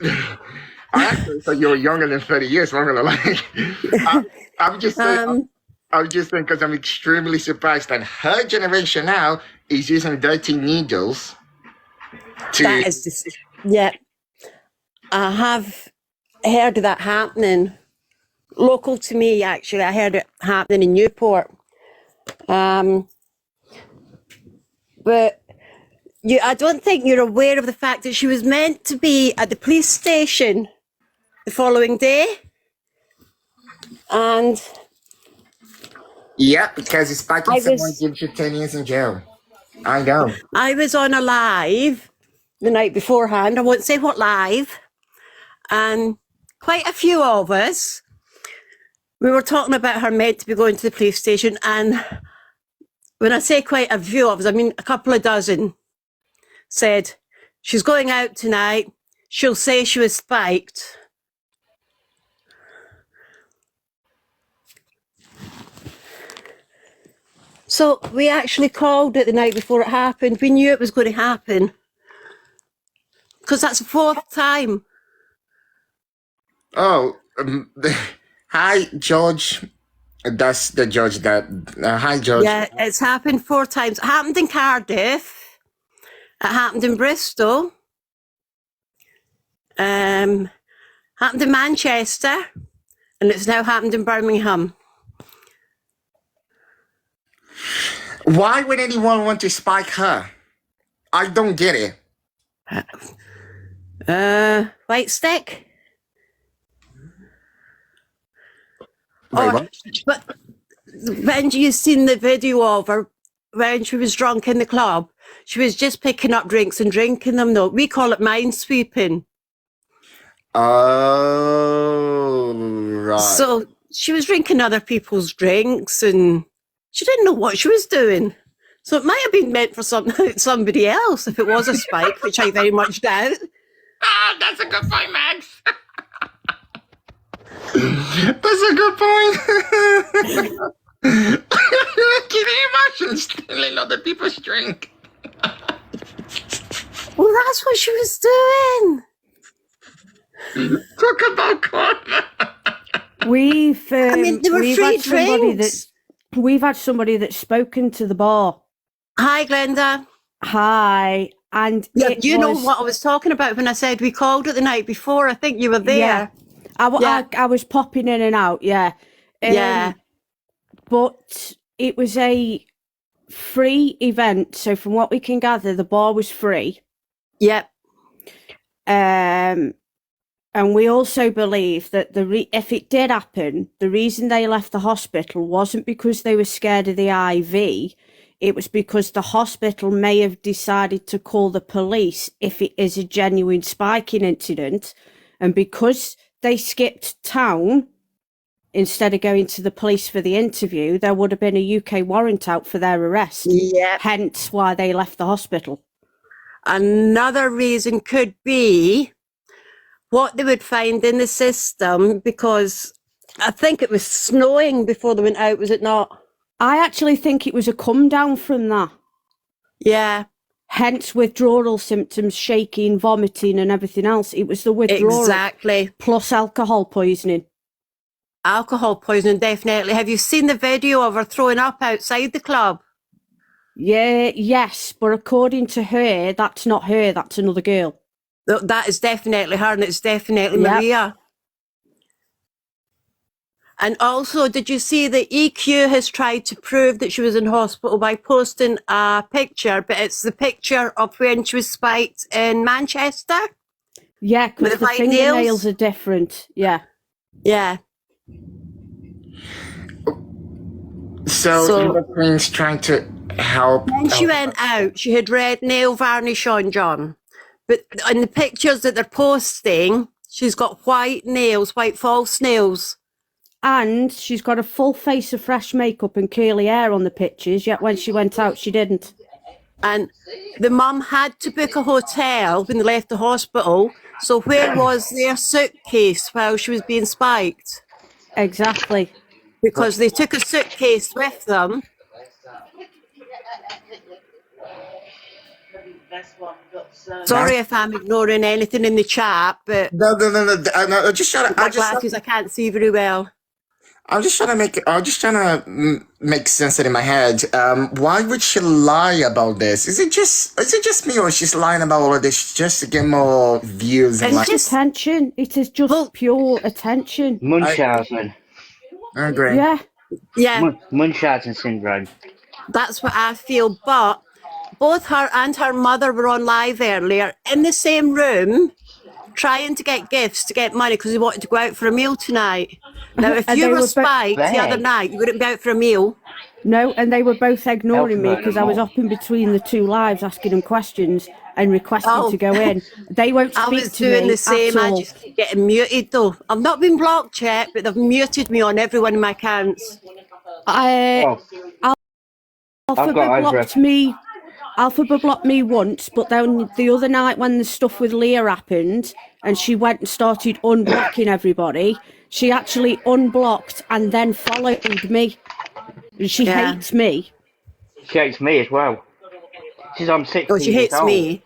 I actually thought you were younger than 30 years, so I'm gonna lie. I, I'm just saying, Um, I'm just saying because I'm extremely surprised that her generation now is using dirty needles to. that is just, yeah, I have heard of that happening. Local to me, actually, I heard it happening in Newport. Um, but I don't think you're aware of the fact that she was meant to be at the police station the following day. And Yeah, because it's spiking I someone was gives you 10 years in jail. I know. I was on a live the night beforehand. I won't say what live. And quite a few of us, we were talking about her meant to be going to the police station. And when I say quite a few of us, I mean a couple of dozen said, she's going out tonight. She'll say she was spiked. So we actually called it the night before it happened. We knew it was going to happen because that's the fourth time. Oh, hi, George. That's the judge that. Hi, George. Yeah, it's happened 4 times. It happened in Cardiff. It happened in Bristol. Happened in Manchester. And it's now happened in Birmingham. Why would anyone want to spike her? I don't get it. White stick. Wait, what? But when you seen the video of her when she was drunk in the club, she was just picking up drinks and drinking them. Though we call it minesweeping. Oh, right. So she was drinking other people's drinks, and she didn't know what she was doing. So it might have been meant for somebody else if it was a spike, which I very much doubt. Ah, that's a good point, Max. That's a good point. Can you imagine stealing other people's drink? Well, that's what she was doing. Talk about karma. We've I mean, there were we've free had somebody drinks. we've had somebody that's spoken to the bar. Hi, Glenda. Hi, and Yeah, it you know was- what I was talking about when I said we called it the night before. I think you were there. Yeah, I was popping in and out. Yeah, Yeah. but it was a free event. So from what we can gather, the bar was free. Yep. And we also believe that if it did happen, the reason they left the hospital wasn't because they were scared of the IV. It was because the hospital may have decided to call the police if it is a genuine spiking incident. And because they skipped town instead of going to the police for the interview, there would have been a UK warrant out for their arrest. Yep. Hence why they left the hospital. Another reason could be what they would find in the system, because I think it was snowing before they went out, was it not? I actually think it was a come down from that. Yeah. Hence withdrawal symptoms, shaking, vomiting and everything else. It was the withdrawal. Exactly. Plus alcohol poisoning. Alcohol poisoning, definitely. Have you seen the video of her throwing up outside the club? Yeah, yes, but according to her, that's not her, that's another girl. That is definitely her, and it's definitely Yep. Maria. And also, did you see that EQ has tried to prove that she was in hospital by posting a picture, but it's the picture of when she was spiked in Manchester? Yeah, With because the the white nails? fingernails are different. Yeah. Yeah. So the Queen's trying to help. When she went out, she had red nail varnish on, John. But in the pictures that they're posting, she's got white nails, white false nails. And she's got a full face of fresh makeup and curly hair on the pictures, yet when she went out, she didn't. And the mum had to book a hotel when they left the hospital. So where was their suitcase while she was being spiked? Exactly. Because they took a suitcase with them. Sorry if I'm ignoring anything in the chat, but No. I'm just trying with my glasses, I can't see very well. I'm just trying to make sense of it in my head. Why would she lie about this? Is it just me, or she's lying about all of this just to get more views and It's like? just- Attention. It is just Well- pure attention. Munchausen. I agree. Yeah. Yeah, Munchausen syndrome. that's what I feel. But both her and her mother were on live earlier in the same room, trying to get gifts to get money because they wanted to go out for a meal tonight. Now, if And you they were were Spike the other beg. night, you wouldn't be out for a meal. No, and they were both ignoring me Elphaba because I was more. up in between the two lives asking them questions and requesting Oh. to go in. They won't I speak was to doing me the same. at I all. just keep getting muted though. I've not been blocked yet, but they've muted me on every one of my accounts. Oh, I've got Elphaba over blocked me. Elphaba blocked me once, but then the other night when the stuff with Leah happened and she went and started unblocking everybody, she actually unblocked and then followed me. She Yeah. hates me. She hates me as well. She says I'm 60 Oh, she years hates old. me.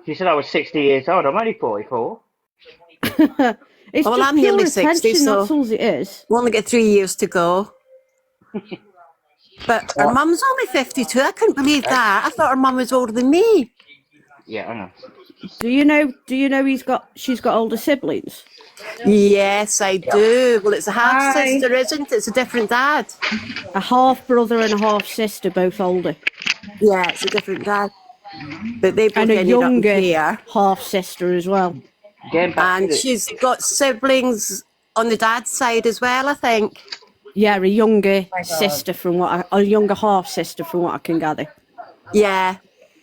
She said I was 60 years old. I'm only 44. It's Well, just I'm pure nearly attention, 60, so that's all it is. we only get 3 years to go. But her mum's only 52. I couldn't believe that. I thought her mum was older than me. Yeah, I know. Do you know she's got older siblings? Yes, I do. Well, it's a half sister, isn't it? It's a different dad. A half brother and a half sister, both older. Yeah, it's a different dad. But they both And a ended up in younger care. half sister as well. Getting back to And the, she's got siblings on the dad's side as well, I think. Yeah, a younger sister a younger half sister from what I can gather. Yeah.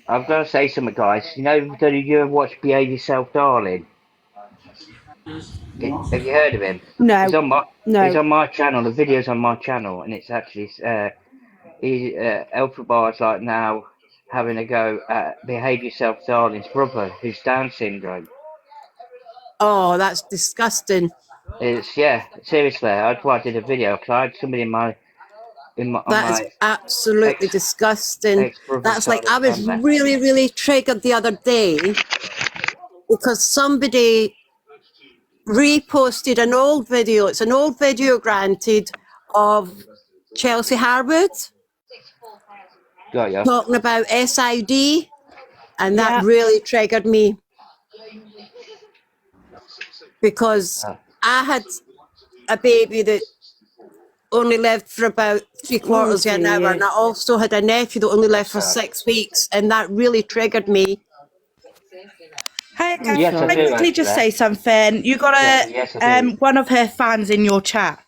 I've got to say something, guys. You know, did you ever watch Behave Yourself, Darling? Have you heard of him? No, He's on no. my channel. The video's on my channel, and it's actually Elphaba's like now having a go at Behave Yourself, Darling's brother, who's Down syndrome. Oh, that's disgusting. It's seriously. That's why I did a video because I had somebody on That is my absolutely disgusting. ex-brother's That's like, side I of the was family. really, really triggered the other day because somebody reposted an old video. It's an old video, granted, of Chelsea Harwood Got ya. talking about SID, and that Yeah. really triggered me because I had a baby that only lived for about 3/4 of an hour, and I also had a nephew that only lived for 6 weeks, and that really triggered me. Hey, can Yes, I I do, quickly just actually. say something? You got Yes, I do. one of her fans in your chat.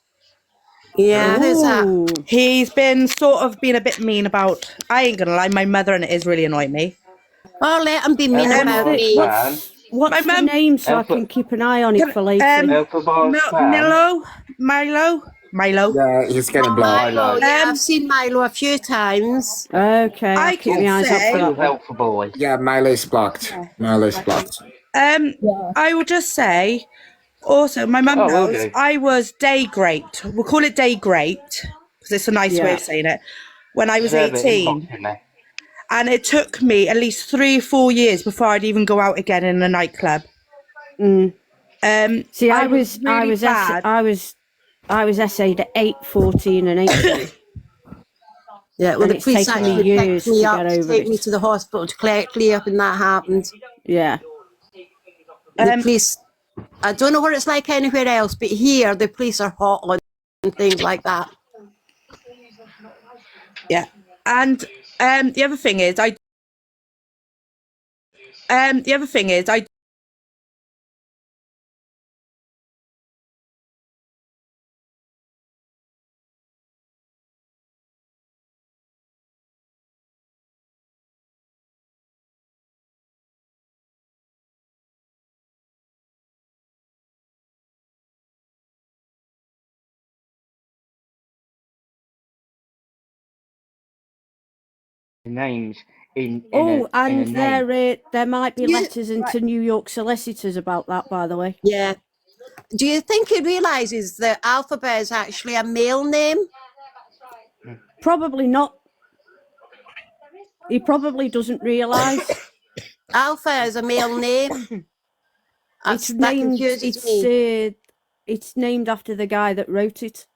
Yeah, who's that? Ooh. He's been sort of being a bit mean about, I ain't gonna lie, my mother, and it is really annoying me. Oh, let him be mean about me. What's My the mum- name so I can keep an eye on it for later? Elphaba's fan. Milo. Yeah, he's getting blocked. Milo, yeah, I've seen Milo a few times. Okay, I'll I keep can my eyes up say- for Two that one. Elphaba boys. Yeah, Milo's blocked. Milo's blocked. I will just say, also, my mum Oh, will knows do. I was day great. We'll call it day great, because it's a nice way of saying it, when I was Serve it 18. inbox in there. And it took me at least 3 or 4 years before I'd even go out again in a nightclub. See, I really was bad. essayed at 8, 14 and 18. Yeah, well, And the it's police taken me actually years picked me to up get to over take me it. to the hospital to clear up, and that happened. Yeah. The police, I don't know what it's like anywhere else, but here the police are hot on things like that. Yeah. And the other thing is, I Names in And a name. there might be Yeah, letters into New York solicitors about that, by the way. Yeah. Do you think he realises that Elphaba is actually a male name? Probably not. He probably doesn't realise. Alpha is a male name. That confuses me. It's named after the guy that wrote it.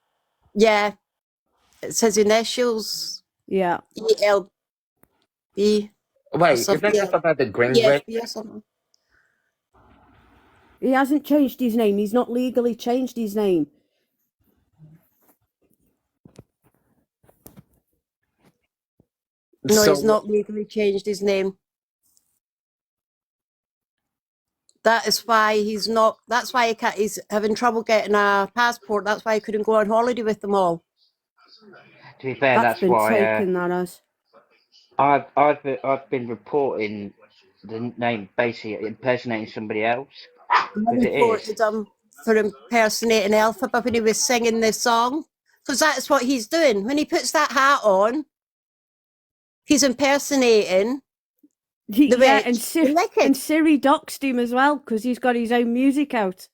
Yeah, it's his initials. Yeah. ELB or Wait, is something. that about the green grape? ESB or something. He hasn't changed his name. He's not legally changed his name. No, So he's not legally changed his name. That is why he's not. That's why he's having trouble getting a passport. That's why he couldn't go on holiday with them all. To be fair, That's that's been why taken, that has. I've been reporting the name basically impersonating somebody else I because it is. reported him for impersonating Elphaba when he was singing the song, because that's what he's doing. When he puts that hat on, he's impersonating the Yeah, witch, and the wicked. Siri doxed him as well because he's got his own music out.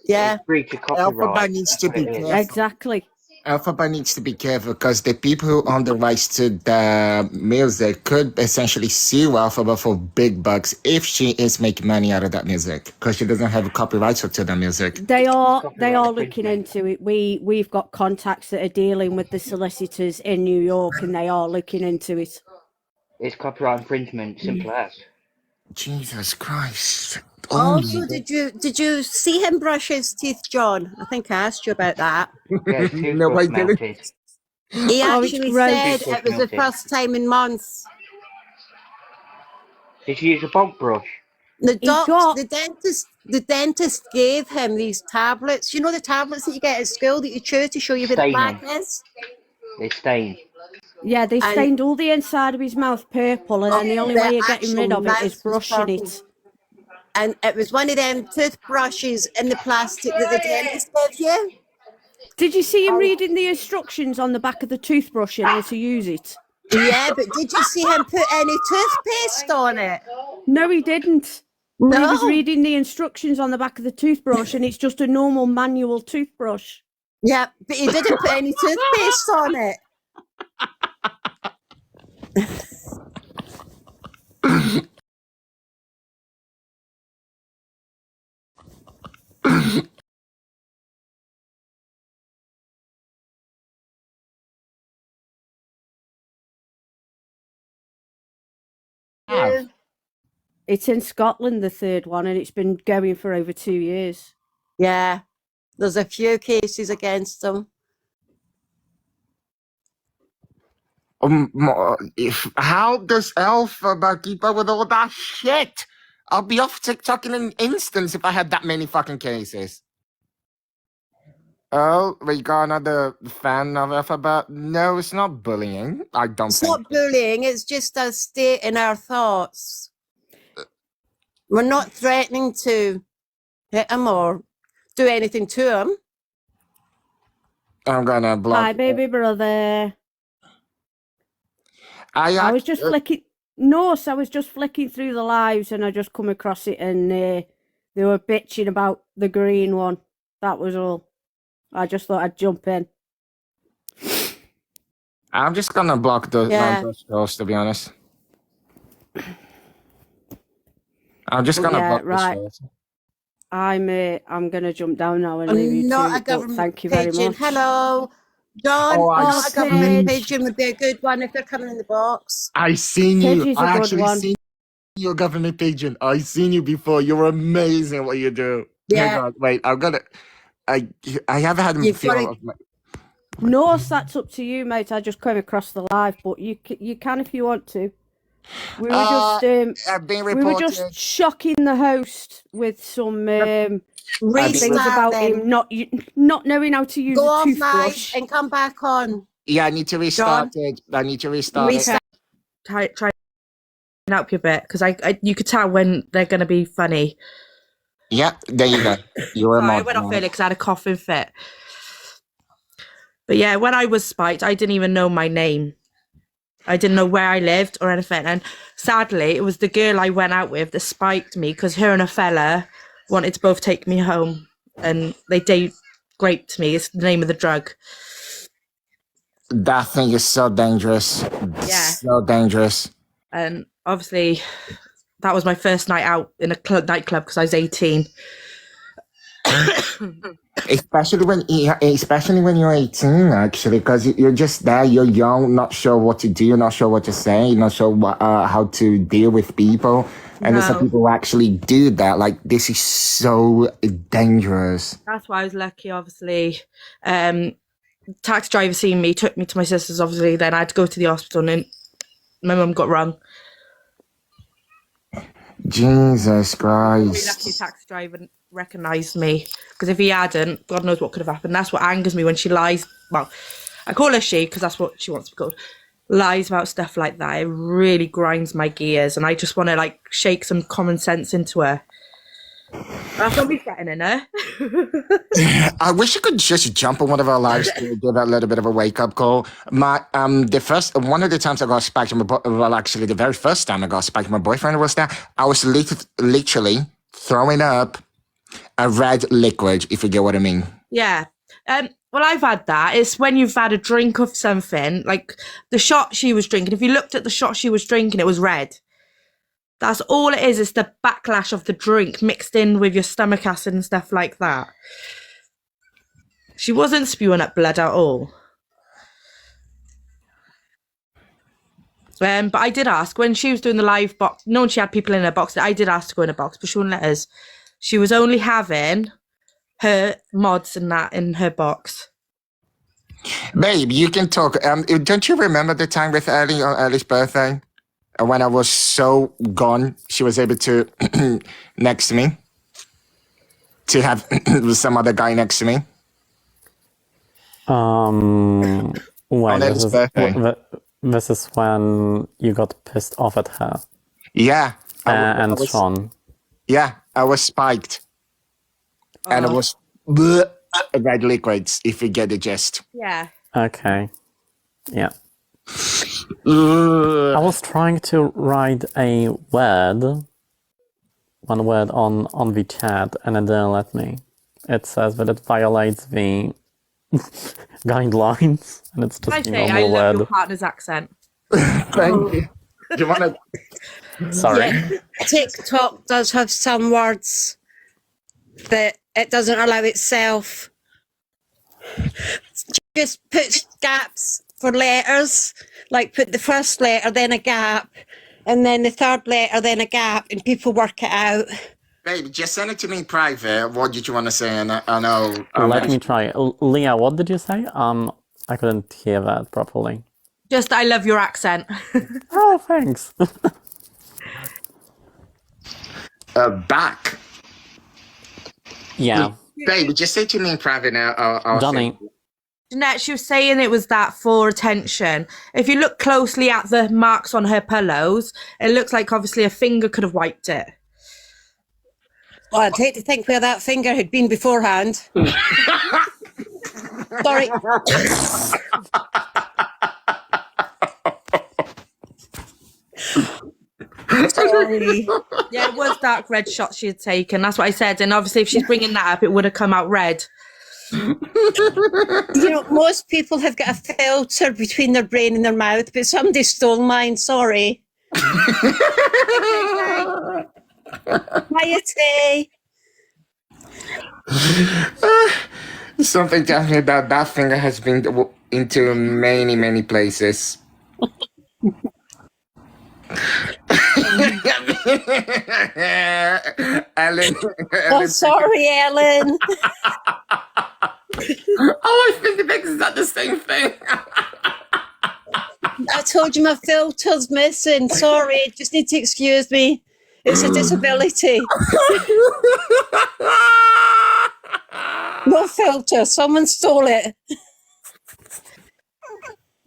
Yeah, It's breach of Elphaba copyright. needs That's to what be it is. careful. Exactly. Elphaba needs to be careful because the people who own the rights to the music could essentially sue Elphaba for big bucks if she is making money out of that music because she doesn't have copyrights to the music. They are Copyright looking infringement. into it. We've got contacts that are dealing with the solicitors in New York, and they are looking into it. It's copyright infringement, simple as. Jesus Christ. Also, did you see him brush his teeth, John? I think I asked you about that. Yeah, his No, toothbrush I didn't. melted. He Oh, it's actually gross. said Toothbrush it was the melted. first time in months. Did you use a bog brush? The dentist gave him these tablets. You know the tablets that you get at school that you chew to show you where the plaque Staining. is? They stain. Yeah, they And- stained all the inside of his mouth purple, and then the only way you're getting rid of it is brushing it. And it was one of them toothbrushes in the plastic that the dentist gave you. Did you see him reading the instructions on the back of the toothbrush and how to use it? Yeah, but did you see him put any toothpaste on it? No, he didn't. But he was No. reading the instructions on the back of the toothbrush, and it's just a normal manual toothbrush. Yeah, but he didn't put any toothpaste on it. Yeah. It's in Scotland, the third one, and it's been going for over 2 years. Yeah, there's a few cases against him. How does Elphaba keep up with all that shit? I'll be off TikTok in an instant if I had that many fucking cases. Oh, we got another fan of Elphaba. No, it's not bullying. I don't It's think. not bullying, it's just us stating our thoughts. We're not threatening to hit him or do anything to him. I'm gonna block. Hi, baby brother. I was just flicking. No, so I was just flicking through the lives, and I just come across it, and they were bitching about the green one. That was all. I just thought I'd jump in. I'm just gonna block those girls, to be honest. I'm just gonna block right. those girls. I'm gonna jump down now and leave you Not to. a government Thank you very pigeon. much. Hello, John. Oh, not a government pigeon would be a good one if they're coming in the box. I seen you. Pidgey's a I good actually one. seen you, government pigeon. I seen you before. You're amazing what you do. Yeah. Hang on, wait. I'm gonna. I have had You've feel gotta- of my. Norse, that's up to you, mate. I just came across the live, but you can if you want to. We were just I've been we reported. were just shocking the host with some things about him not knowing how to use Go a off toothbrush. and come back on. Yeah, I need to restart it. I need to restart it. Try and help you a bit because you could tell when they're going to be funny. Yeah, there you go. You were Sorry, I more. went off early because I had a coughing fit. But yeah, when I was spiked, I didn't even know my name. I didn't know where I lived or anything. And sadly, it was the girl I went out with that spiked me because her and a fella wanted to both take me home. And they graped me. It's the name of the drug. That thing is so dangerous. Yeah. So dangerous. And obviously, that was my first night out in a nightclub because I was 18. Especially when you're 18, actually, because you're just there, you're young, not sure what to do, not sure what to say, not sure how to deal with people. And there's some No. people who actually do that. Like, this is so dangerous. That's why I was lucky, obviously. Taxi driver seen me, took me to my sister's, obviously. Then I had to go to the hospital and my mum got rung. Jesus Very lucky Christ. taxi driver recognised me, because if he hadn't, God knows what could have happened. That's what angers me when she lies. Well, I call her she because that's what she wants to be called. Lies about stuff like that. It really grinds my gears, and I just want to like shake some common sense into her. That's not me threatening her. I wish I could just jump on one of our lives to give a little bit of a wake up call. One of the times I got spiked, actually the very first time I got spiked, my boyfriend was there. I was literally throwing up a red liquid, if you get what I mean. Yeah. Well, I've had that. It's when you've had a drink of something, like the shot she was drinking. If you looked at the shot she was drinking, it was red. That's all it is. It's the backlash of the drink mixed in with your stomach acid and stuff like that. She wasn't spewing up blood at all. But I did ask when she was doing the live box. No, she had people in her box. I did ask to go in a box, but she wouldn't let us. She was only having her mods and that in her box. Babe, you can talk. Don't you remember the time with Ellie on Ellie's birthday? When I was so gone, she was able to next to me, to have some other guy next to me. Wait, Ellie's birthday. this is when you got pissed off at her. Yeah. And Sean. Yeah, I was spiked. And it was red liquids, if you get the gist. Yeah. Okay. Yeah. I was trying to write a word, one word on the chat, and it didn't let me. It says that it violates the guidelines, and it's just I a say, I normal love your word. partner's accent. Thank you. Do you want to? Sorry. Yeah, TikTok does have some words that it doesn't allow itself. Just put gaps for letters, like put the first letter, then a gap, and then the third letter, then a gap, and people work it out. Babe, just send it to me in private. What did you want to say? And I know. Let me try. Leah, what did you say? I couldn't hear that properly. Just, I love your accent. Oh, thanks. Back. Yeah. Babe, just say to me in private now. I'll Johnny. say. Jeanette, she was saying it was that for attention. If you look closely at the marks on her pillows, it looks like obviously a finger could have wiped it. Well, I'd hate to think where that finger had been beforehand. Sorry. Sorry. Yeah, it was dark red shots she had taken. That's what I said. And obviously, if she's bringing that up, it would have come out red. You know, most people have got a filter between their brain and their mouth, but somebody stole mine. Sorry. Piety. Something tells me that finger has been into many, many places. Ellen. Oh, sorry, Ellen. I think it's not the same thing. I told you my filter's missing. Sorry, just need to excuse me. It's a disability. No filter. Someone stole it.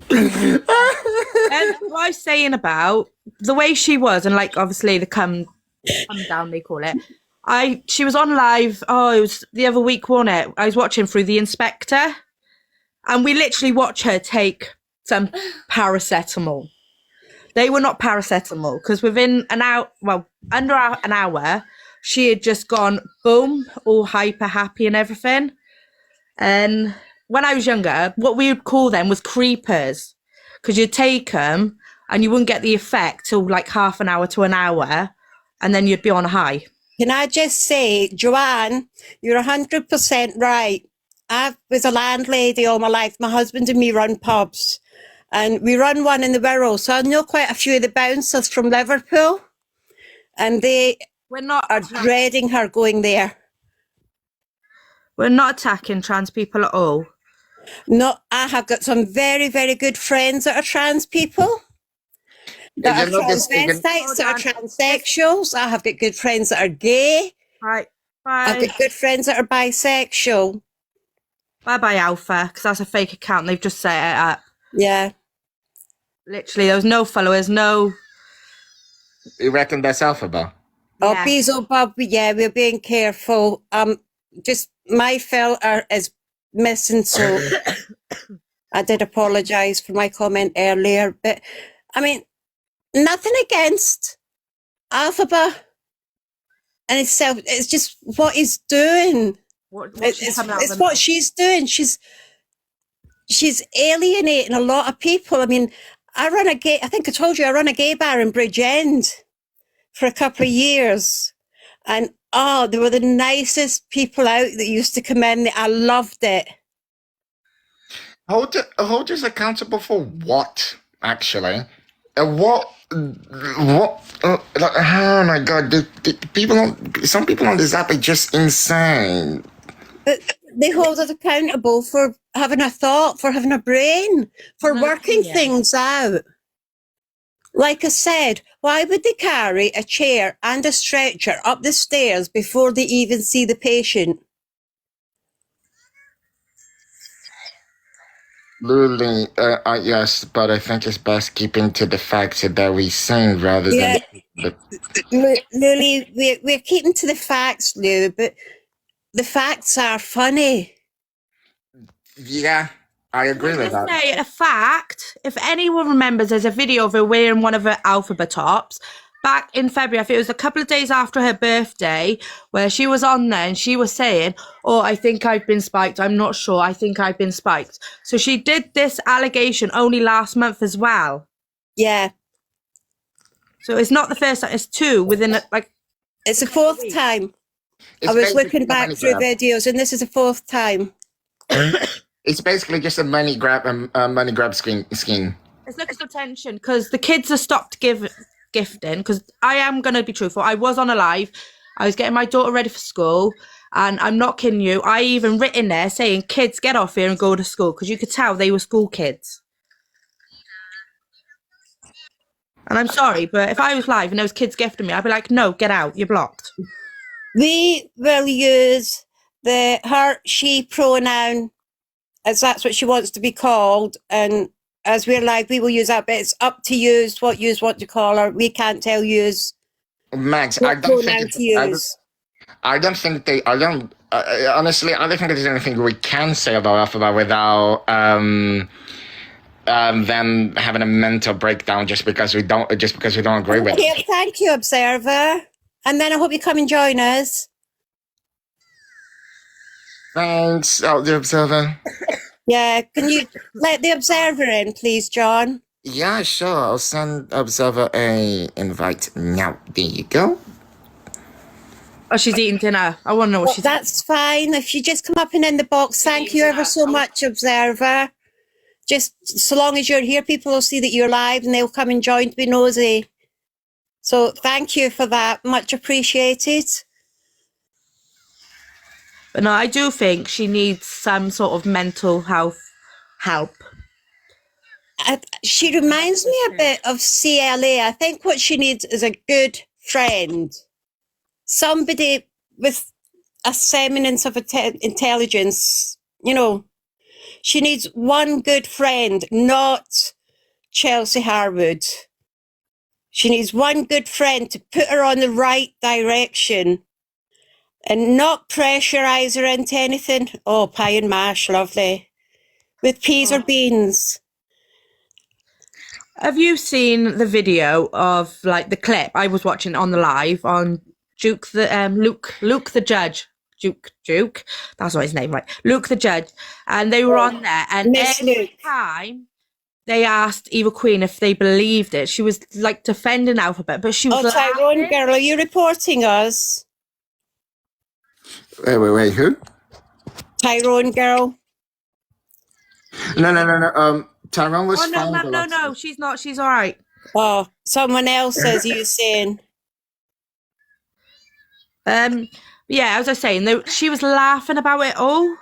And what I was saying about the way she was, and like obviously the come down, they call it. She was on live. Oh, it was the other week, wasn't it? I was watching through the inspector, and we literally watch her take some paracetamol. They were not paracetamol because within an hour, well, under an hour, she had just gone boom, all hyper happy and everything. And when I was younger, what we would call them was creepers, because you'd take them and you wouldn't get the effect till like half an hour to an hour, and then you'd be on a high. Can I just say, Joanne, you're 100% right. I was a landlady all my life. My husband and me run pubs, and we run one in the Wirral. So I know quite a few of the bouncers from Liverpool, and they We're not are dreading her going there. we're not attacking trans people at all. No, I have got some very, very good friends that are trans people, that You are know this even transvestites, that are transsexuals. I have got good friends that are gay. Right. I've Bye. got good friends that are bisexual. Bye, Alpha, because that's a fake account. They've just set it up. Yeah. Literally, there was no followers, no. you reckon that's Elphaba? Oh, Yeah. Bezo Bob, yeah, we're being careful. Just my filter is missing, so I did apologise for my comment earlier. But I mean, nothing against Elphaba and itself. It's just what he's doing. It's what she's doing. She's alienating a lot of people. I mean, I think I told you, I run a gay bar in Bridgend for a couple of years. And they were the nicest people out that used to come in. I loved it. Hold us accountable for what, actually? What? Like, oh my God! Some people on this app are just insane. But they hold us accountable for having a thought, for having a brain, for working things out. Like I said, why would they carry a chair and a stretcher up the stairs before they even see the patient? Luli, yes, but I think it's best keeping to the facts that we sing rather than Lily, we're keeping to the facts, Lou, but the facts are funny. Yeah, I agree with that. Say a fact, if anyone remembers, there's a video of her wearing one of her Elphaba tops back in February. I think it was a couple of days after her birthday, where she was on there and she was saying, "Oh, I think I've been spiked. I'm not sure. I think I've been spiked." So she did this allegation only last month as well. Yeah. So it's not the first time, it's two within It's the fourth time. I was looking back through videos, and this is the fourth time. It's basically just a money grab scheme. It's looking for attention because the kids have stopped gifting. Because I am going to be truthful, I was on a live, I was getting my daughter ready for school, and I'm not kidding you, I even written there saying, "Kids, get off here and go to school," because you could tell they were school kids. And I'm sorry, but if I was live and those kids gifting me, I'd be like, "No, get out, you're blocked." We will use the her, she pronoun, as that's what she wants to be called. And as we're live, we will use that, but it's up to you what you want to call her. We can't tell you Max, what pronoun to use. honestly, I don't think there's anything we can say about Elphaba without them having a mental breakdown just because we don't agree with it. Thank you, Observer. And then I hope you come and join us. Thanks, the Observer. Yeah, can you let the Observer in, please, John? Yeah, sure. I'll send Observer a invite now. There you go. Oh, she's eating dinner. I want to know what she's That's fine. If you just come up and in the box, thank you ever so much, Observer. Just so long as you're here, people will see that you're live and they'll come and join to be nosy. So thank you for that. Much appreciated. But no, I do think she needs some sort of mental health help. She reminds me a bit of CLA. I think what she needs is a good friend. Somebody with a semblance of intelligence. You know, she needs one good friend, not Chelsea Harwood. She needs one good friend to put her on the right direction and not pressurise her into anything. Oh, pie and mash, lovely. With peas or beans. Have you seen the video of like the clip? I was watching on the live on Luke the Judge. Duke. That's not his name, right? Luke the Judge. And they were on there, and Miss every Luke. time they asked Eva Queen if they believed it. She was like defending Elphaba, but she was Tyrone laughing. girl, are you reporting us? Wait, who? Tyrone girl. No. Tyrone was Oh no, fine. ma'am, no, she's not. She's all right. Oh, someone else says you saying. Yeah, as I was saying, she was laughing about it all,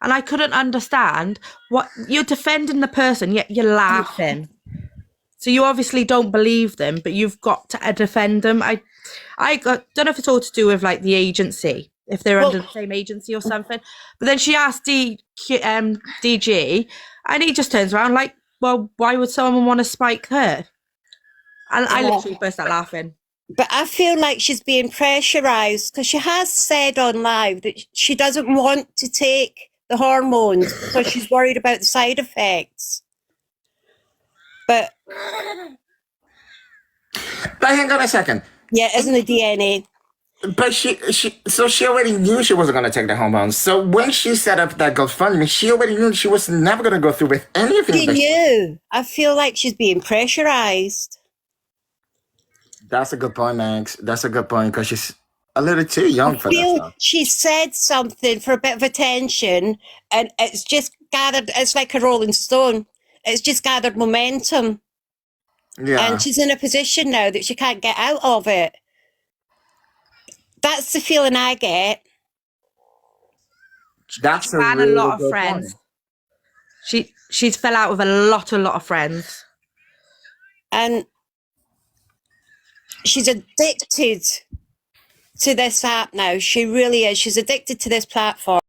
and I couldn't understand what you're defending the person, yet you're laughing. So you obviously don't believe them, but you've got to defend them. I don't know if it's all to do with like the agency, if they're under the same agency or something. But then she asked DG, and he just turns around like, well, why would someone want to spike her? And I literally burst out laughing. But I feel like she's being pressurised because she has said on live that she doesn't want to take the hormones because she's worried about the side effects. But hang on a second. yeah, isn't the DNA? But she already knew she wasn't going to take the hormones. So when she set up that GoFundMe, she already knew she was never going to go through with anything. She knew. I feel like she's being pressurised. That's a good point, Max. That's a good point because she's a little too young for that stuff. She said something for a bit of attention and it's just gathered, it's like a rolling stone. It's just gathered momentum. Yeah. And she's in a position now that she can't get out of it. That's the feeling I get. That's a Had really a lot of good friends. point. She's fell out with a lot of friends. And she's addicted to this app now. She really is. She's addicted to this platform.